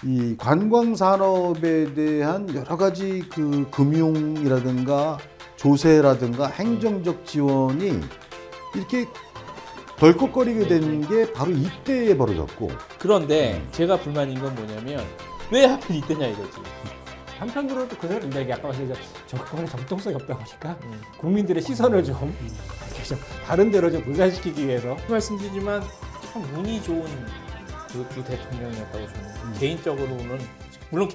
이 관광 산업에 대한 여러 가지 그 금융이라든가 조세라든가 행정적 지원이 이렇게 덜컥거리게 된 게 바로 이때에 벌어졌고. 그런데 제가 불만인 건 뭐냐면 왜 하필 이때냐 이거지. 한편으로는 또 그대로 이제 아까 말씀드린 정권의 정통성이 없다 보니까 국민들의 시선을 좀 이렇게 좀 다른 데로 좀 분산시키기 위해서 말씀드리지만 참 운이 좋은 두 대통령이었다고 저는 개인적으로는 물론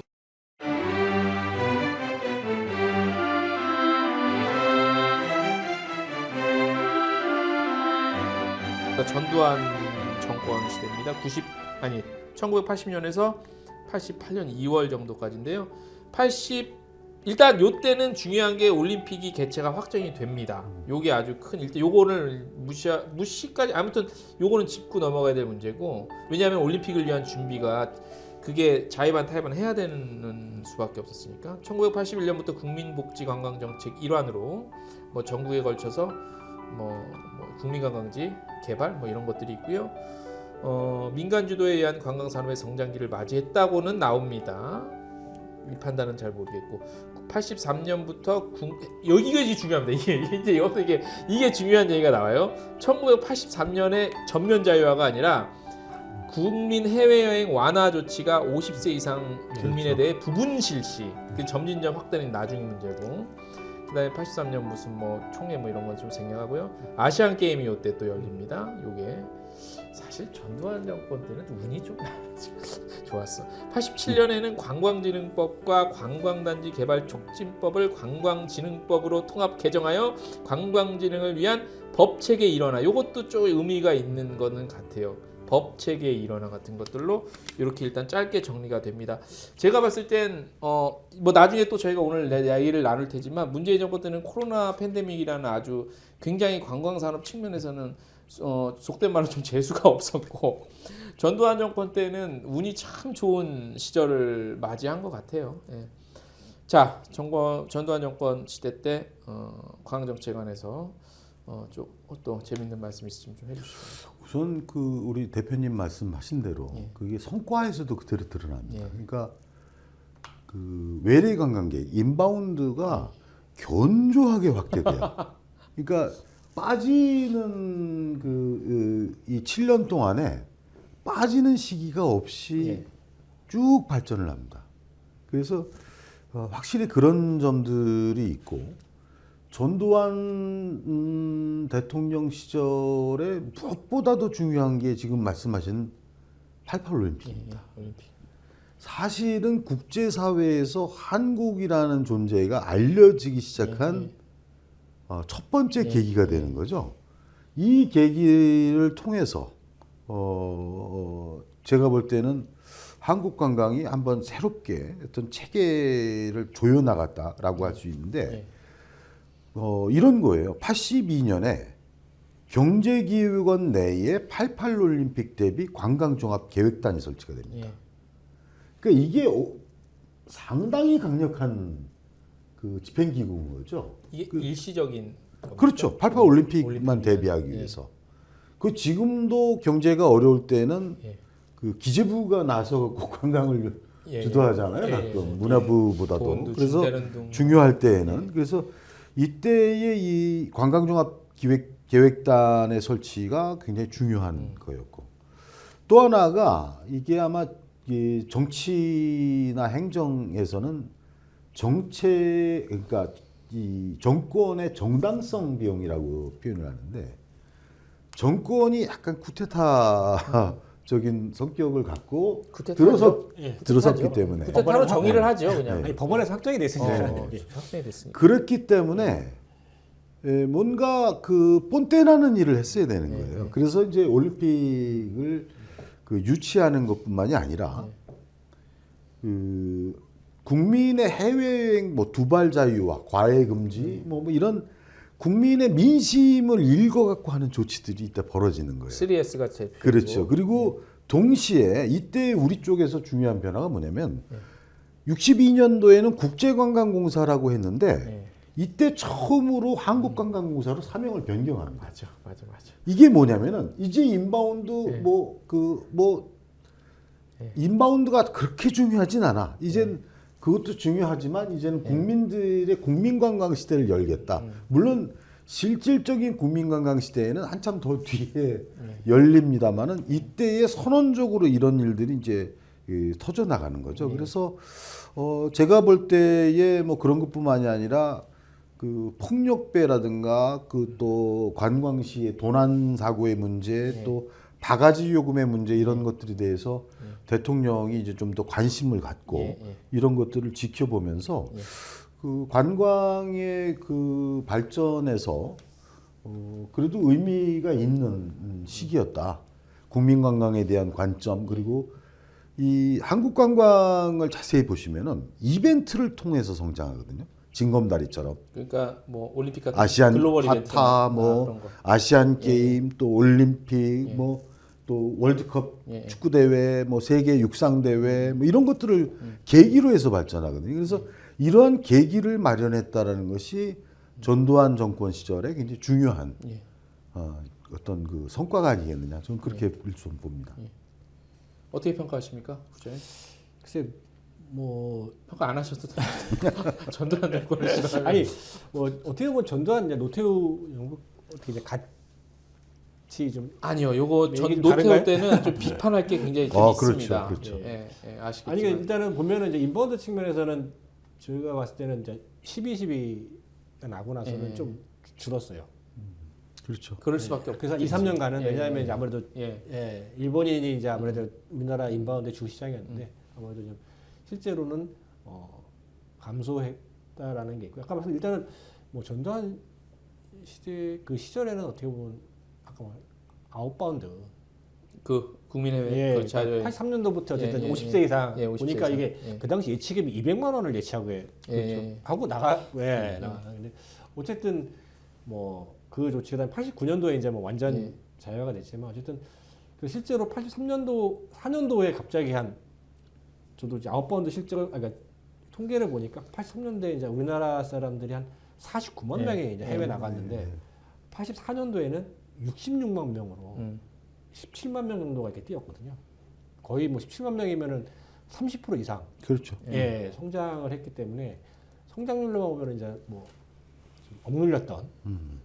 전두환 정권 시대입니다. 1980년에서 88년 2월 정도까지인데요. 일단 요때는 중요한 게 올림픽이 개최가 확정이 됩니다. 요게 아주 큰 일대. 요거를 무시까지 아무튼 요거는 짚고 넘어가야 될 문제고, 왜냐하면 올림픽을 위한 준비가 그게 자의반 타의반 해야 되는 수밖에 없었으니까 1981년부터 국민복지관광정책 일환으로 뭐 전국에 걸쳐서 뭐 국민관광지 개발 뭐 이런 것들이 있고요. 민간 주도에 의한 관광 산업의 성장기를 맞이했다고는 나옵니다. 이 판단은 잘 모르겠고 83년부터 여기가 중요합니다. 이제 여기서 이게 중요한 얘기가 나와요. 1983년에 전면 자유화가 아니라 국민 해외여행 완화 조치가 50세 이상 국민에 대해 부분 실시. 그 점진점 확대는 나중의 문제고. 그다음에 83년 무슨 뭐 총회 뭐 이런 건 좀 생략하고요. 아시안 게임이 요때 또 열립니다. 요게 사실 전두환 정권 때는 운이 좀 좋았어. 87년에는 관광진흥법과 관광단지 개발 촉진법을 관광진흥법으로 통합 개정하여 관광진흥을 위한 법체계 일원화. 요것도 좀 의미가 있는 거는 같아요. 법체계 일원화 같은 것들로 이렇게 일단 짧게 정리가 됩니다. 제가 봤을 땐 뭐 나중에 또 저희가 오늘 얘기를 나눌 테지만 문재인 정권 때는 코로나 팬데믹이라는 아주 굉장히 관광산업 측면에서는 속된 말로 좀 재수가 없었고, 전두환 정권 때는 운이 참 좋은 시절을 맞이한 것 같아요. 예. 자, 전두환 정권 시대 때 관광정책관에서 또 재밌는 말씀 있으시면 좀 해주시죠. 우선 그 우리 대표님 말씀하신 대로 그게 성과에서도 그대로 드러납니다. 그러니까 그 외래 관광객 인바운드가 견조하게 확대돼요. 그러니까 빠지는 이 7년 동안에 빠지는 시기가 없이 쭉 발전을 합니다. 그래서 확실히 그런 점들이 있고, 전두환 대통령 시절에 무엇보다도 중요한 게 지금 말씀하신 88 올림픽입니다. 사실은 국제사회에서 한국이라는 존재가 알려지기 시작한 첫 번째 계기가 되는 거죠. 이 계기를 통해서 제가 볼 때는 한국 관광이 한번 새롭게 어떤 체계를 조여나갔다라고 할 수 있는데, 이런 거예요. 82년에 경제기획원 내에 88 올림픽 대비 관광종합계획단이 설치가 됩니다. 그러니까 이게 상당히 강력한 그 집행기구인 거죠. 이게 일시적인 겁니까? 그렇죠. 88 올림픽만 대비하기 위해서. 그 지금도 경제가 어려울 때는 그 기재부가 나서 관광을 주도하잖아요. 가끔 문화부보다도. 그래서 중요할 때에는. 그래서 이때의 이 관광종합계획단의 설치가 굉장히 중요한 거였고, 또 하나가 이게 아마 이 정치나 행정에서는 그러니까 이 정권의 정당성 비용이라고 표현을 하는데, 정권이 약간 쿠데타적인 성격을 갖고 들어섰기 때문에 쿠데타로 정의를 하죠, 그냥. 아니, 법원에서 확정이 됐으니까. 확정이 됐으니까. 그렇기 때문에 뭔가 그 뻔때나는 일을 했어야 되는 거예요. 그래서 이제 올림픽을 그 유치하는 것뿐만이 아니라 그 국민의 해외여행 뭐 두발 자유와 과외 금지 뭐 이런 국민의 민심을 읽어갖고 하는 조치들이 이때 벌어지는 거예요. 3S가 제일 그렇죠. 그리고 동시에 이때 우리 쪽에서 중요한 변화가 뭐냐면 62년도에는 국제관광공사라고 했는데 이때 처음으로 한국관광공사로 사명을 변경합니다. 맞아. 이게 뭐냐면은 이제 인바운드 인바운드가 그렇게 중요하진 않아. 이젠 그것도 중요하지만 이제는 국민들의 국민관광 시대를 열겠다. 물론 실질적인 국민관광 시대에는 한참 더 뒤에 열립니다만은 이때에 선언적으로 이런 일들이 이제 터져 나가는 거죠. 그래서 제가 볼 때에 뭐 그런 것뿐만이 아니라 그 폭력배라든가 그 또 관광시의 도난 사고의 문제 또 바가지 요금의 문제 이런 것들에 대해서 대통령이 이제 좀 더 관심을 갖고 이런 것들을 지켜보면서 그 관광의 그 발전에서 그래도 의미가 있는 시기였다. 국민 관광에 대한 관점 그리고 이 한국 관광을 자세히 보시면은 이벤트를 통해서 성장하거든요. 징검다리처럼. 그러니까 뭐 올림픽 같은 아시안 글로벌 파타, 이벤트 뭐 아시안 게임, 또 올림픽, 뭐 또 월드컵 축구 대회, 뭐 세계 육상 대회, 뭐 이런 것들을 계기로 해서 발전하거든요. 그래서 이러한 계기를 마련했다라는 것이 전두환 정권 시절에 굉장히 중요한 어떤 그 성과가 아니겠느냐. 저는 그렇게 좀 봅니다. 어떻게 평가하십니까, 부장님? 글쎄 뭐 평가 안 하셔도 됩니다. 전두환 정권을 싫어하면 아니 뭐 어떻게 보면 전두환 이제 노태우 영국 어떻게 이제 같이 좀 아니요, 요거 전 얘기 노태우 다른가요? 때는 좀 비판할 게 굉장히 좀 그렇죠, 있습니다. 그렇죠. 아시겠지만. 아니 일단은 보면은 이제 인바운드 측면에서는 저희가 봤을 때는 이제 12.12가 나고 나서는 좀 줄었어요. 그렇죠. 그럴 수밖에 없죠. 그래서 2, 3년간은 왜냐하면 이제 아무래도 예. 일본인이 이제 아무래도 우리나라 인바운드 주 시장이었는데 아무래도 좀 실제로는 감소했다라는 게 있고 아까 말씀 일단은 뭐 전두환 시대 그 시절에는 어떻게 보면 아까 말 아웃바운드 그 국민해외 그 자료 83년도부터 어쨌든 예, 50세 이상 50세 보니까 이상. 이게 그 당시 예치금이 200만 원을 예치하고 하고 나가 근데 어쨌든 뭐 그 조치가 89년도에 이제 뭐 완전 자유화가 됐지만 어쨌든 그 실제로 83년도 4년도에 갑자기 한 저도 이제 아웃바운드 실제로 그러니까 통계를 보니까 83년도에 이제 우리나라 사람들이 한 49만 명이 이제 해외 나갔는데 84년도에는 66만 명으로 17만 명 정도가 이렇게 뛰었거든요. 거의 뭐 17만 명이면은 30% 이상 그렇죠. 성장을 했기 때문에 성장률로만 보면 이제 뭐 좀 억눌렸던.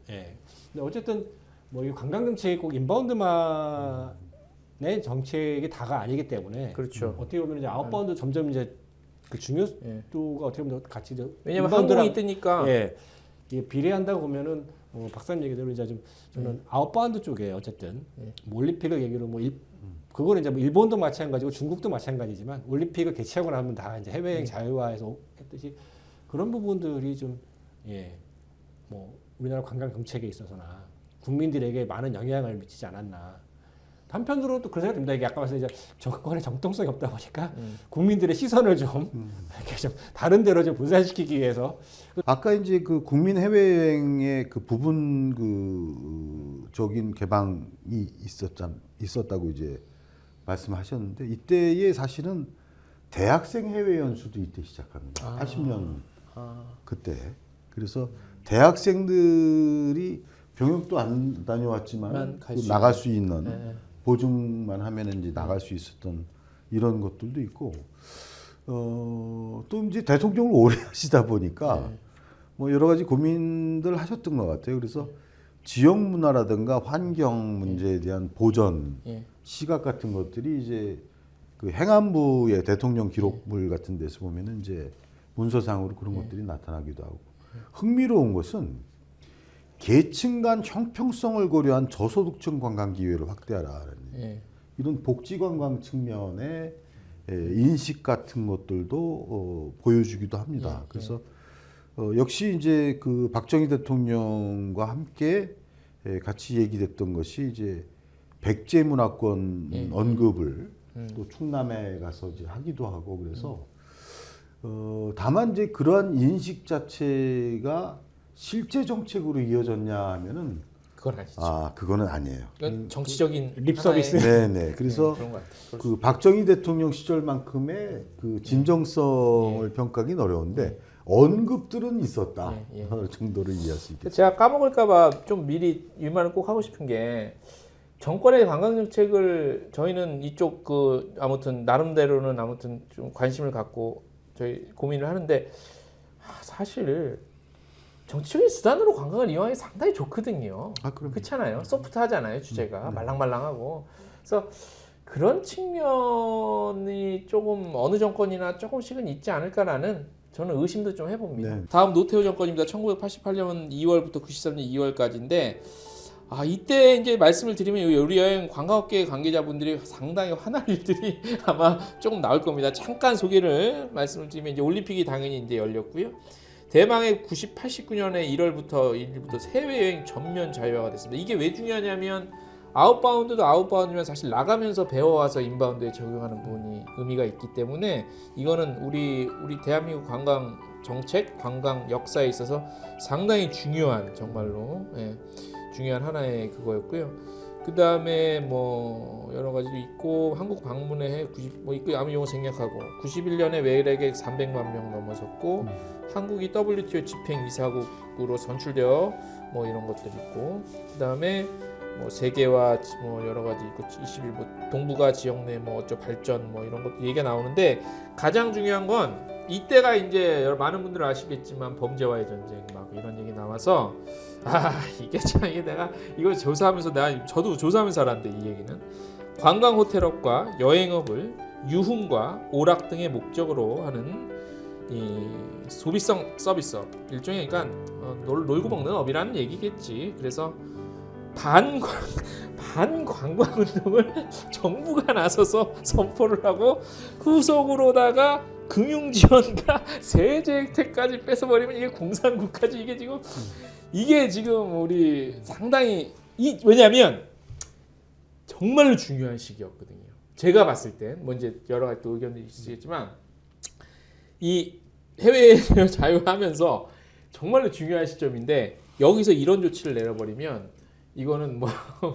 근데 어쨌든 뭐 이 관광 정책이 꼭 인바운드만의 정책이 다가 아니기 때문에 그렇죠. 어떻게 보면 이제 아웃바운드 점점 이제 그 중요도가 어떻게 보면 같이 이제 왜냐면 인바운드랑 항공이 뜨니까 이게 비례한다고 보면은 박사님 얘기대로 이제 좀 저는 아웃바운드 쪽에 어쨌든 뭐 올림픽을 얘기로 뭐 그거는 이제 뭐 일본도 마찬가지고 중국도 마찬가지지만 올림픽을 개최하고 나면 다 이제 해외여행 자유화해서 했듯이 그런 부분들이 좀 뭐 우리나라 관광 정책에 있어서나 국민들에게 많은 영향을 미치지 않았나. 한편으로는 또 그런 생각이 듭니다. 이게 아까 말씀 이제 정권의 정통성이 없다 보니까 국민들의 시선을 좀 이렇게 좀 다른 데로 좀 분산시키기 위해서 아까 이제 그 국민 해외여행의 그 부분 적인 개방이 있었다고 이제 말씀하셨는데 이때에 사실은 대학생 해외 연수도 이때 시작합니다. 80년 그때. 그래서 대학생들이 병역도 안 다녀왔지만 나갈 수 있는 보증만 하면 이제 나갈 수 있었던 이런 것들도 있고 또 이제 대통령을 오래 하시다 보니까 뭐 여러 가지 고민들 하셨던 것 같아요. 그래서 지역 문화라든가 환경 문제에 대한 보전 시각 같은 것들이 이제 그 행안부의 대통령 기록물 같은 데서 보면은 이제 문서상으로 그런 것들이 나타나기도 하고 흥미로운 것은 계층 간 형평성을 고려한 저소득층 관광 기회를 확대하라는 이런 복지 관광 측면의 인식 같은 것들도 보여주기도 합니다. 그래서 역시 이제 그 박정희 대통령과 함께 같이 얘기됐던 것이 이제 백제 문화권 언급을 또 충남에 가서 이제 하기도 하고 그래서 다만 이제 그러한 인식 자체가 실제 정책으로 이어졌냐 하면은 그건 아니죠. 그거는 아니에요. 그러니까 정치적인 립 서비스. 네네. 그래서 그런 것 같아요. 그 박정희 대통령 시절만큼의 그 진정성을 평가하기는 어려운데 언급들은 있었다 정도를 이해할 수 있겠죠. 제가 까먹을까봐 좀 미리 이 말을 꼭 하고 싶은 게 정권의 관광 정책을 저희는 이쪽 그 아무튼 나름대로는 아무튼 좀 관심을 갖고 저희 고민을 하는데 사실 정치적인 수단으로 관광을 이용하기 상당히 좋거든요. 그럼 그렇잖아요. 소프트하잖아요. 주제가 말랑말랑하고. 그래서 그런 측면이 조금 어느 정권이나 조금씩은 있지 않을까라는 저는 의심도 좀 해봅니다. 네. 다음 노태우 정권입니다. 1988년 2월부터 93년 2월까지인데 이때 이제 말씀을 드리면 우리 여행 관광업계 관계자분들이 상당히 화날 일들이 아마 조금 나올 겁니다. 잠깐 소개를 말씀을 드리면 이제 올림픽이 당연히 이제 열렸고요. 대망의 89년에 1월부터 해외여행 전면 자유화가 됐습니다. 이게 왜 중요하냐면 아웃바운드도 아웃바운드면 사실 나가면서 배워와서 인바운드에 적용하는 부분이 의미가 있기 때문에 이거는 우리 대한민국 관광 정책, 관광 역사에 있어서 상당히 중요한 정말로 중요한 하나의 그거였고요. 그 다음에 뭐 여러 가지도 있고 한국 방문의 해 90 뭐 있고 아무 용어 생략하고 91년에 외래객 300만 명 넘어섰고 한국이 WTO 집행 이사국으로 선출되어 뭐 이런 것들 있고 그 다음에 뭐 세계화 뭐 여러 가지 있고 21 뭐 동북아 지역 내 뭐 어쩌 발전 뭐 이런 것도 얘기가 나오는데 가장 중요한 건 이때가 이제 많은 분들 아시겠지만 범죄와의 전쟁 막 이런 얘기 나와서 이게 참 이게 내가 이거 조사하면서 저도 조사하면서 알았는데 이 얘기는 관광 호텔업과 여행업을 유흥과 오락 등의 목적으로 하는 이 소비성 서비스업 일종의 그러니까 놀고 먹는 업이라는 얘기겠지. 그래서 반관광 운동을 정부가 나서서 선포를 하고 후속으로다가 금융지원과 세제 혜택까지 뺏어버리면 이게 공산국가지. 이게 지금 우리 상당히 왜냐하면 정말로 중요한 시기였거든요. 제가 봤을 땐 뭐 이제 여러 가지 또 의견들이 있으시겠지만 이 해외 자유하면서 정말로 중요한 시점인데 여기서 이런 조치를 내려버리면 이거는 뭐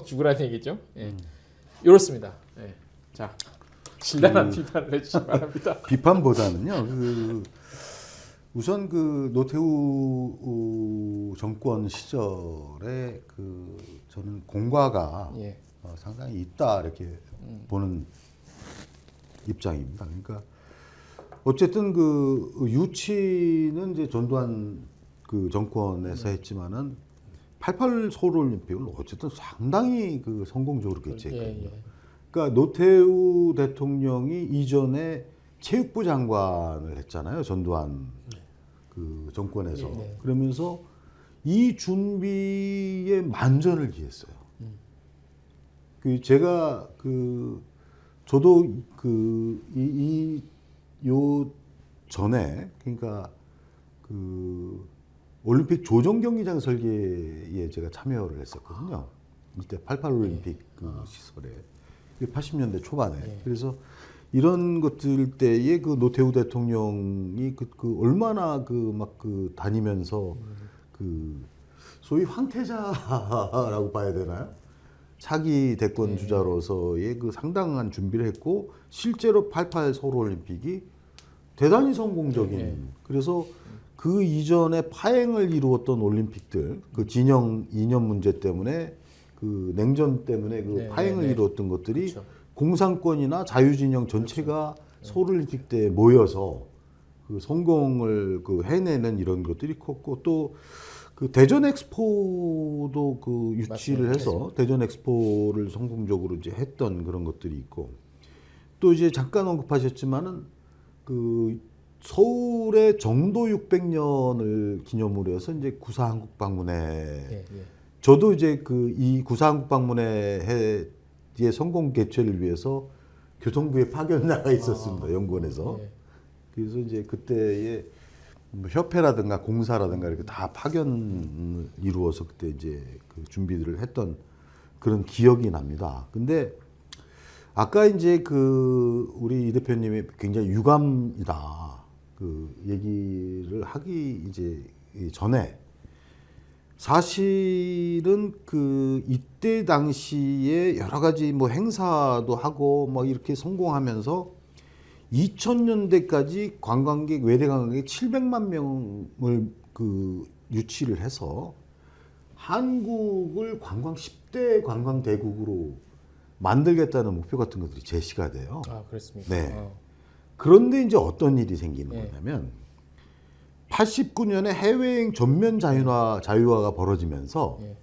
죽으라는 얘기죠. 이렇습니다. 자, 신랄한 비판을 해주시기 바랍니다. 비판보다는요. 우선 그 노태우 정권 시절에 저는 공과가 상당히 있다 이렇게 보는 입장입니다. 그러니까 어쨌든 그 유치는 이제 전두환 그 정권에서 했지만은 88 서울올림픽을 어쨌든 상당히 그 성공적으로 개최했거든요. 그러니까 노태우 대통령이 이전에 체육부 장관을 했잖아요. 전두환 그 정권에서. 그러면서 이 준비에 만전을 기했어요. 제가 저도 요 전에 그러니까 올림픽 조정 경기장 설계에 제가 참여를 했었거든요. 이때 88 올림픽 시설에 80년대 초반에. 그래서 이런 것들 때에 그 노태우 대통령이 얼마나 다니면서 소위 황태자라고 봐야 되나요? 차기 대권 주자로서의 상당한 준비를 했고 실제로 88 서울 올림픽이 대단히 성공적인. 그래서 그 이전에 파행을 이루었던 올림픽들, 진영 이념 문제 때문에 냉전 때문에 파행을 이루었던 것들이 그렇죠. 공산권이나 자유진영 전체가 서울올림픽 때 모여서 성공을 해내는 이런 것들이 컸고 또 대전 엑스포도 유치를 해서 대전 엑스포를 성공적으로 이제 했던 그런 것들이 있고 또 이제 잠깐 언급하셨지만은 서울의 정도 600년을 기념으로 해서 이제 구사 한국 방문회 저도 이제 이 구사 한국 방문회의 성공 개최를 위해서 교통부에 파견 나가 있었습니다. 연구원에서. 그래서 이제 그때의 협회라든가 공사라든가 이렇게 다 파견을 이루어서 그때 이제 준비들을 했던 그런 기억이 납니다. 근데 아까 이제 우리 이 대표님이 굉장히 유감이다. 얘기를 하기 이제 전에 사실은 이때 당시에 여러 가지 행사도 하고 이렇게 성공하면서 2000년대까지 관광객 외대 관광객 700만 명을 유치를 해서 한국을 관광 확대 관광 대국으로 만들겠다는 목표 같은 것들이 제시가 돼요. 아, 그렇습니까? 네. 그런데 이제 어떤 일이 생기는 예. 거냐면 89년에 해외여행 전면 자유화가 벌어지면서 예.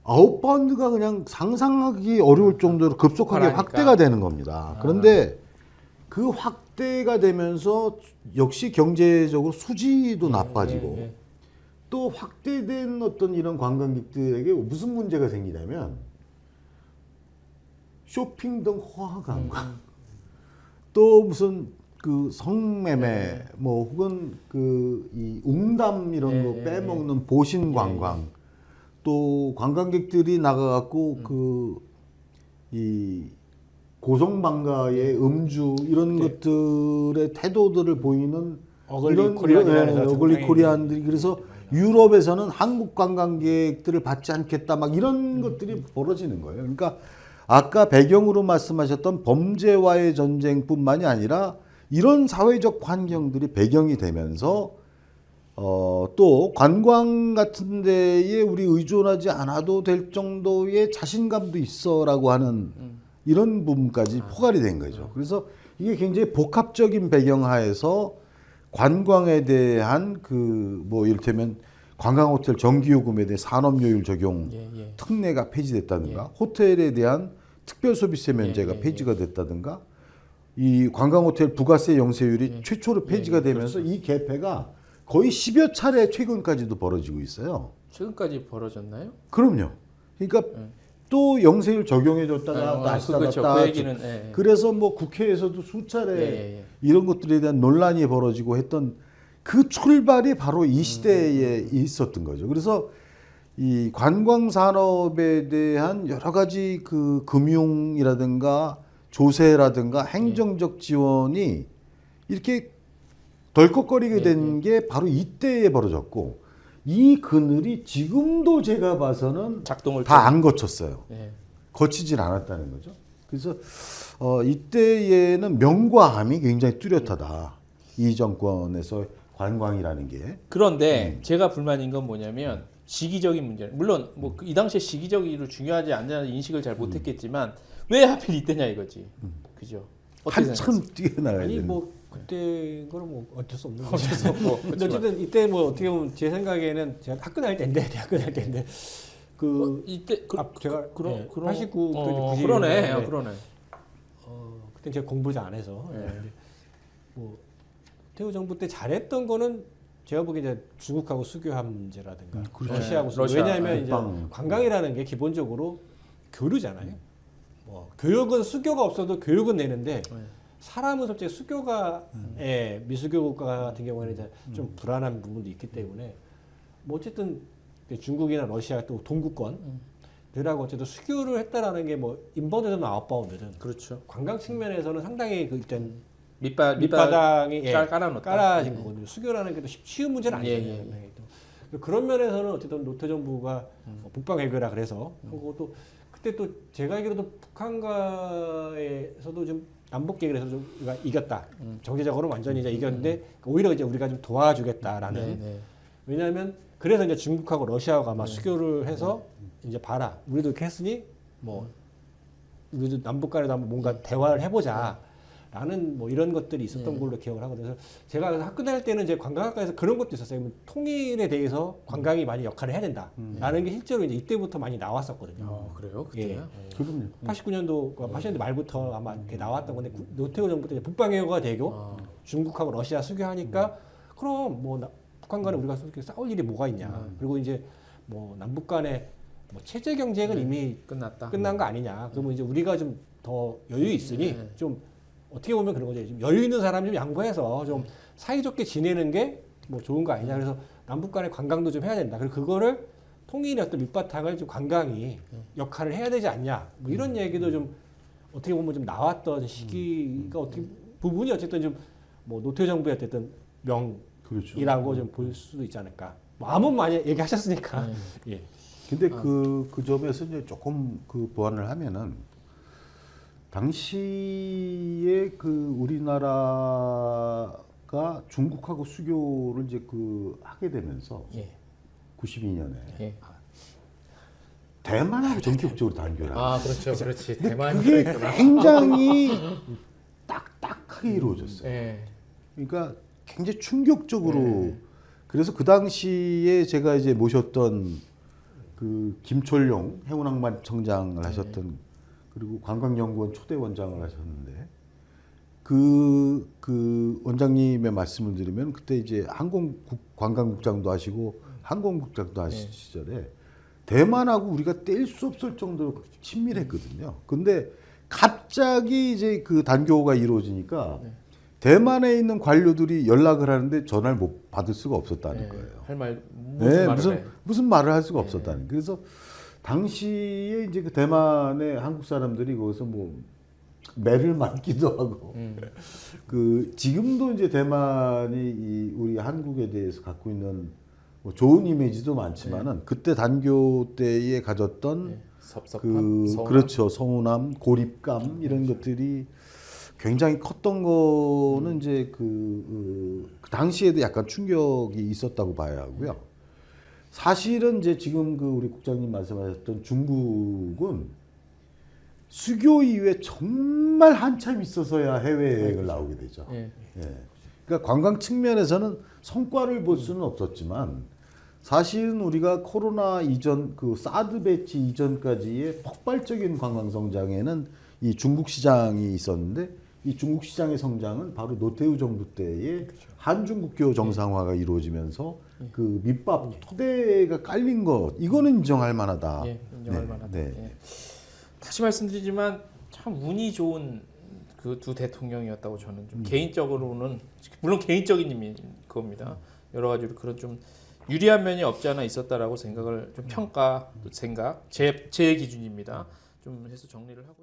아웃바운드가 그냥 상상하기 어려울 정도로 급속하게 폭발하니까. 확대가 되는 겁니다. 그런데 그 확대가 되면서 역시 경제적으로 수지도 나빠지고 예. 또 확대된 어떤 이런 관광객들에게 무슨 문제가 생기냐면 쇼핑 등 호화 관광 또 무슨 그 성매매 뭐 혹은 그 이 웅담 이런 거 빼먹는 보신 관광 또 관광객들이 나가갖고 그 이 고성방가의 음주 이런 것들의 태도들을 보이는 어글리 코리안이라는 어글리 코리안들이 그래서 유럽에서는 한국 관광객들을 받지 않겠다 막 이런 것들이 벌어지는 거예요. 그러니까 아까 배경으로 말씀하셨던 범죄와의 전쟁뿐만이 아니라 이런 사회적 환경들이 배경이 되면서 또 관광 같은 데에 우리 의존하지 않아도 될 정도의 자신감도 있어라고 하는 이런 부분까지 포괄이 된 거죠. 그래서 이게 굉장히 복합적인 배경 하에서 관광에 대한 그 뭐 이를테면 관광호텔 전기요금에 대해 산업요율 적용 특례가 폐지됐다든가 호텔에 대한 특별소비세 면제가 폐지가 됐다든가 이 관광호텔 부가세 영세율이 최초로 폐지가 되면서 이 개폐가 거의 10여 차례 최근까지도 벌어지고 있어요. 최근까지 벌어졌나요? 그럼요. 그러니까 또 영세율 적용해줬다가 다시 그렇죠. 닫았다. 그 얘기는 그래서 뭐 국회에서도 수차례 이런 것들에 대한 논란이 벌어지고 했던 그 출발이 바로 이 시대에 있었던 거죠. 그래서 이 관광 산업에 대한 여러 가지 그 금융이라든가 조세라든가 행정적 지원이 이렇게 덜컥거리게 된 게 바로 이때에 벌어졌고 이 그늘이 지금도 제가 봐서는 작동을 다 안 거쳤어요. 예. 거치질 않았다는 거죠. 그래서 이때에는 명과 암이 굉장히 뚜렷하다. 이 정권에서 관광이라는 게. 그런데 제가 불만인 건 뭐냐면 시기적인 문제. 물론 뭐 이 당시에 시기적으로 중요하지 않냐는 인식을 잘 못했겠지만 왜 하필 이때냐 이거지. 그죠? 어떻게 한참 뛰어나야 아니 되는. 뭐 그때 거는 뭐 어쩔 수 없는 거죠. 어쩔 수 없고. 근데 어쨌든 이때 뭐 어떻게 보면 제 생각에는 제가 학교 다닐 때인데 대학교 다닐 때인데 그 이때 제가 그런 89 90 그러네. 그러네. 그때 제가 공부를 잘 안 해서 네. 근데 뭐 태우 정부 때 잘했던 거는 제가 보기에 이제 중국하고 수교한 문제라든가 그렇죠. 러시아하고 수교. 러시아, 왜냐하면 이제 국방. 관광이라는 게 기본적으로 교류잖아요. 뭐 교육은 수교가 없어도 교육은 내는데 사람은 솔직히 수교가 미수교 국가 같은 경우에는 이제 좀 불안한 부분도 있기 때문에 뭐 어쨌든 중국이나 러시아 또 동구권들하고 어쨌든 수교를 했다라는 게 뭐 인바운드든 아웃바운드든 그렇죠. 관광 측면에서는 상당히 그 일단 밑바닥이 밑바닥이 깔아놓다. 깔아진 거거든요. 수교라는 게 또 쉬운 문제는 예, 아니잖아요. 예, 네, 또. 그런 면에서는 어쨌든 노태 정부가 북방 외교라 그래서 하고 또 그때 또 제가 알기로도 북한과에서도 좀 남북 계획에서 좀 우리가 이겼다. 정치적으로는 완전히 이제 이겼는데 오히려 이제 우리가 좀 도와주겠다라는. 왜냐하면 그래서 이제 중국하고 러시아가 아마 수교를 해서 이제 봐라. 우리도 이렇게 했으니 뭐 우리도 남북 간에도 한번 뭔가 대화를 해보자. 라는 뭐 이런 것들이 있었던 걸로 기억을 하거든요. 그래서 제가 학교 다닐 때는 이제 관광학과에서 그런 것도 있었어요. 통일에 대해서 관광이 많이 역할을 해야 된다. 라는 게 실제로 이제 이때부터 많이 나왔었거든요. 그래요? 그때. 예. 그럼요. 89년도, 80년대 말부터 아마 이렇게 나왔던 건데 노태우 정부 때 북방외교가 되고 중국하고 러시아 수교하니까 그럼 뭐 북한과는 우리가 솔직히 싸울 일이 뭐가 있냐. 그리고 이제 뭐 남북 간의 뭐 체제 경쟁은 이미 끝난 거 아니냐. 그러면 이제 우리가 좀 더 여유 있으니 좀 어떻게 보면 그런 거죠. 좀 여유 있는 사람 좀 양보해서 좀 사이좋게 지내는 게 뭐 좋은 거 아니냐. 그래서 남북 간의 관광도 좀 해야 된다. 그리고 그거를 통일의 어떤 밑바탕을 좀 관광이 역할을 해야 되지 않냐. 뭐 이런 얘기도 좀 어떻게 보면 좀 나왔던 시기가 어떻게 부분이 어쨌든 좀 뭐 노태우 정부의 어쨌든 명이라고 좀 볼 수도 있지 않을까. 뭐 아무 많이 얘기하셨으니까. 예. 근데 그 점에서 이제 조금 그 보완을 하면은 당시에 그 우리나라가 중국하고 수교를 이제 그 하게 되면서 92년에 대만하고 전격적으로 단교를 하고 아 그렇죠, 그렇지. 대만 그게 굉장히 딱딱하게 이루어졌어요. 예. 그러니까 굉장히 충격적으로 네. 그래서 그 당시에 제가 이제 모셨던 그 김철용 해운항만청장을 하셨던 그리고 관광연구원 초대 원장을 하셨는데 그 원장님의 말씀을 드리면 그때 이제 관광국장도 하시고 항공국장도 하실 시절에 대만하고 우리가 뗄 수 없을 정도로 친밀했거든요. 근데 갑자기 이제 그 단교가 이루어지니까 대만에 있는 관료들이 연락을 하는데 전화를 못 받을 수가 없었다는 거예요. 할 말 네, 무슨 말을 해. 무슨 말을 할 수가 없었다는. 그래서 당시에 이제 그 대만의 한국 사람들이 거기서 뭐 매를 맞기도 하고 그 지금도 이제 대만이 이 우리 한국에 대해서 갖고 있는 뭐 좋은 이미지도 많지만은 그때 단교 때에 가졌던 섭섭함, 서운함? 그렇죠 서운함, 고립감 이런 것들이 굉장히 컸던 거는 이제 그 당시에도 약간 충격이 있었다고 봐야 하고요. 사실은 이제 지금 그 우리 국장님 말씀하셨던 중국은 수교 이후에 정말 한참 있어서야 해외여행을 나오게 되죠. 예. 예. 그러니까 관광 측면에서는 성과를 볼 수는 없었지만 사실은 우리가 코로나 이전 그 사드 배치 이전까지의 폭발적인 관광 성장에는 이 중국 시장이 있었는데 이 중국 시장의 성장은 바로 노태우 정부 때에 한중국교 정상화가 이루어지면서 그 밑밥 토대가 깔린 것 이거는 인정할 만하다. 예, 인정할 네, 만하다. 네. 예. 다시 말씀드리지만 참 운이 좋은 그 두 대통령이었다고 저는 좀 개인적으로는 물론 개인적인 겁니다. 여러 가지로 그런 좀 유리한 면이 없지 않아 있었다라고 생각을 좀 평가 생각 제 기준입니다. 좀 해서 정리를 하고요.